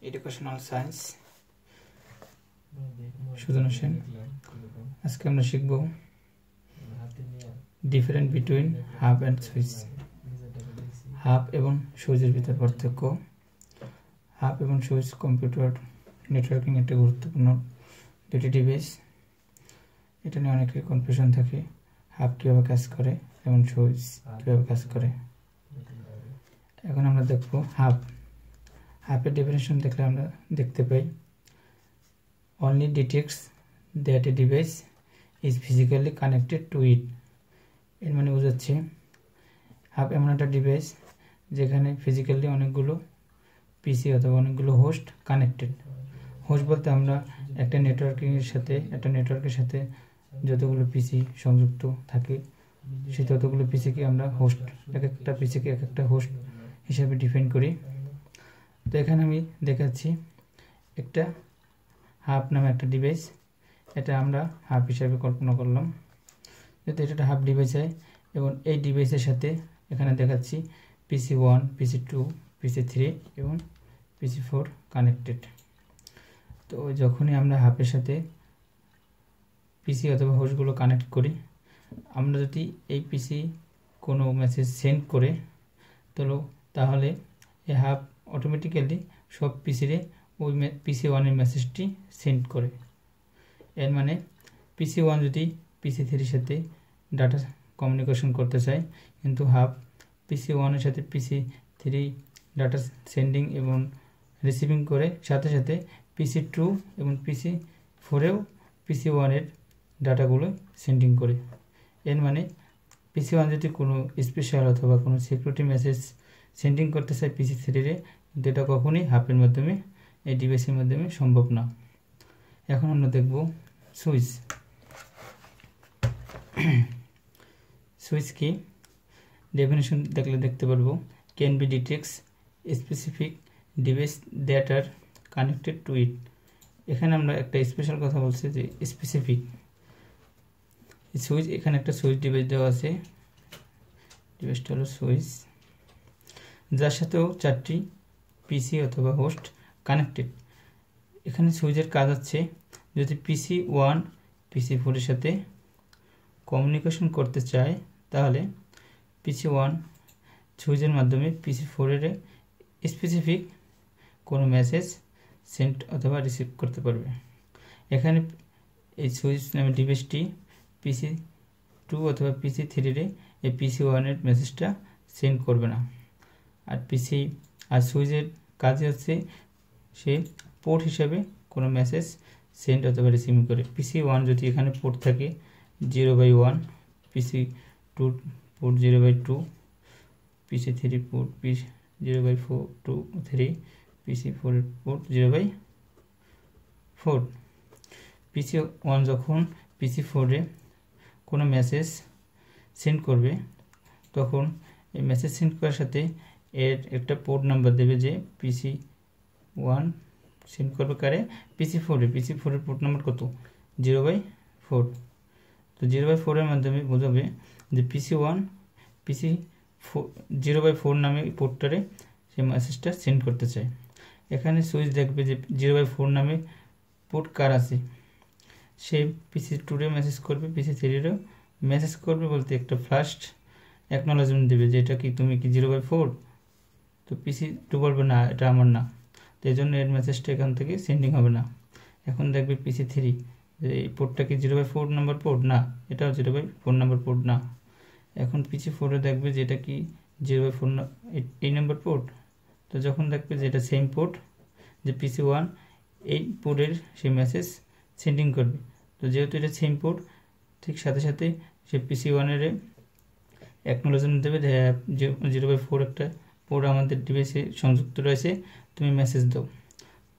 Educational science Sujan Hossain. আজকে আমরা শিখব different between hub and switch. Hub এবং সুইচের ভিতর পার্থক্য। হাব এবং সুইচ কম্পিউটার নেটওয়ার্কিং একটা গুরুত্বপূর্ণ দুটি ডিভাইস। এটা নিয়ে অনেকের কনফিউশন থাকে, হাব কীভাবে কাজ করে এবং সুইচ কীভাবে কাজ করে। এখন আমরা দেখব হাব। হাবের ডেফিনেশন দেখলে আমরা দেখতে পাই, only detects that a device is physically connected to it। এর মানে বোঝাচ্ছে হাব এমন একটা ডিভাইস যেখানে ফিজিক্যালি অনেকগুলো পিসি অথবা অনেকগুলো হোস্ট কানেক্টেড। হোস্ট বলতে আমরা একটা নেটওয়ার্কের সাথে যতগুলো পিসি সংযুক্ত থাকে সেই ততগুলো পিসিকে আমরা হোস্ট, এক একটা পিসিকে এক একটা হোস্ট হিসাবে ডিফাইন করি। তো এখানে আমি দেখাচ্ছি একটা হাব নামে একটা ডিভাইস। এটা আমরা হাব হিসাবে কল্পনা করলাম, যেহেতু এটা হাব ডিভাইস হয়। এবং এই ডিভাইসের সাথে এখানে দেখাচ্ছি PC1, PC2, PC3 এবং PC4 কানেক্টেড। তো যখনই আমরা হাবের সাথে পিসি অথবা হোস্টগুলো কানেক্ট করি, আমরা যদি এই পিসি কোনো মেসেজ সেন্ড করে তাহলে এই হাব অটোমেটিক্যালি সব পিসিরে ওই PC1 মেসেজটি সেন্ড করে। এর মানে PC1 যদি PC3 সাথে ডাটা কমিউনিকেশন করতে চায়, কিন্তু হাব PC1 এর সাথে PC3 ডাটা সেন্ডিং এবং রিসিভিং করে, সাথে সাথে PC2 এবং PC4এও PC1 এর ডাটাগুলো সেন্ডিং করে। এর মানে PC1 যদি কোনো স্পেশাল অথবা কোনো সিকিউরিটি মেসেজ সেন্ডিং করতে চায় PC3-রে, কিন্তু এটা কখনোই হাবের মাধ্যমে, এই ডিভাইসের মাধ্যমে সম্ভব না। এখন আমরা দেখব সুইচ। সুইচ কি? ডেফিনেশন দেখলে দেখতে পারবো, can be detects specific device that are connected to it. এখানে আমরা একটা স্পেশাল কথা বলছি যে স্পেসিফিক সুইচ। এখানে একটা সুইচ ডিভাইস দেওয়া আছে, ডিভাইসটা হলো সুইচ, যার সাথেও 4টি পিসি অথবা হোস্ট কানেক্টেড। এখানে সুইচের কাজ হচ্ছে, যদি PC1 PC4 এর সাথে কমিউনিকেশন করতে চায়, তাহলে PC1 সুইচের মাধ্যমে PC4 এর স্পেসিফিক কোনো মেসেজ সেন্ড অথবা রিসিভ করতে পারবে। এখানে এই সুইচ নামে ডিভাইসটি PC2 অথবা PC3 এই PC1 এর মেসেজটা সেন্ড করবে না। আর সুইচের কাজই হচ্ছে সে পোর্ট হিসাবে কোনো মেসেজ সেন্ড অথবা রিসিভ করে। PC1 যদি এখানে পোর্ট থাকে 0/1, PC2 port 0/2, PC3 port 0/3, PC4 port 0/4। PC1 যখন PC4 কোনো মেসেজ সেন্ড করবে, তখন এই মেসেজ সেন্ড করার সাথে এর একটা পোর্ট নাম্বার দেবে, যে PC1 সেন্ড করবে কারে? PC4 এর পোর্ট নাম্বার কত? 0/4। তো 0/4 এর মাধ্যমে বোঝাবে যে PC1 0/4 নামে পোর্টটারে সে মেসেজটা সেন্ড করতে চায়। এখানে সুইচ দেখবে যে 0/4 নামে পোর্ট কার আছে, সে PC2 মেসেজ করবে, PC3 মেসেজ করবে, বলতে একটা ফার্স্ট অ্যাকনোলেজমেন্ট দেবে যে এটা কি, তুমি কি 0/4? তো PC2 বলবে না, এটা আমার না। তো এই জন্য এর মেসেজটা এখান থেকে সেন্ডিং হবে না। এখন দেখবে PC3 যে এই পোর্টটা কি 0/4 নাম্বার পোর্ট? না, এটাও 0/4 নাম্বার পোর্ট না। এখন PC4 দেখবে যে এটা কি 0/4 এই নাম্বার পোর্ট। তো যখন দেখবে যে এটা সেম পোর্ট, যে PC1 এই পোর্টের সেই মেসেজ সেন্ডিং করবে, তো যেহেতু এটা সেম পোর্ট, ঠিক সাথে সাথে সে PC1 এর অ্যাকনোলেজমেন্ট দেবে যে 0/4 একটা পোর্ট আমাদের ডিভাইসে সংযুক্ত রয়েছে, তুমি মেসেজ দাও।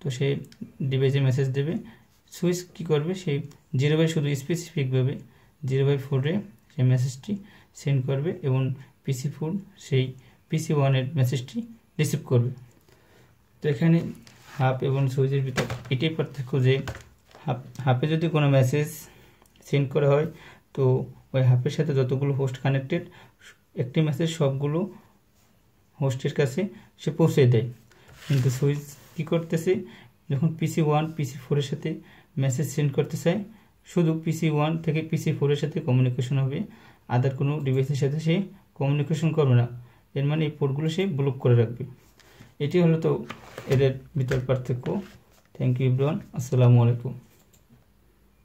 তো সেই ডিভাইসে মেসেজ দেবে। সুইচ কী করবে, সেই শুধু স্পেসিফিকভাবে 0/4 সেই মেসেজটি সেন্ড করবে এবং PC4 সেই PC1 এর মেসেজটি রিসিভ করবে। তো এখানে হাব এবং সুইচের ভিতর এটাই পার্থক্য, যে হাবে যদি কোনো মেসেজ সেন্ড করা হয়, তো ওই হাবের সাথে যতগুলো হোস্ট কানেক্টেড, একটি মেসেজ সবগুলো হোস্টের কাছে সে পৌঁছে দেয়। কিন্তু সুইচ কি করতেছে, যখন PC1 PC4 এর সাথে মেসেজ সেন্ড করতে চায় শুধু PC1 থেকে PC4 এর সাথে কমিউনিকেশন হবে, আদার কোনো ডিভাইসের সাথে সে কমিউনিকেশন করবে না। এর মানে এই পোর্টগুলো সে ব্লক করে রাখবে। এটি হলো তো এদের ভিতর পার্থক্য। থ্যাংক ইউ এভরিওয়ান, আসসালামু আলাইকুম।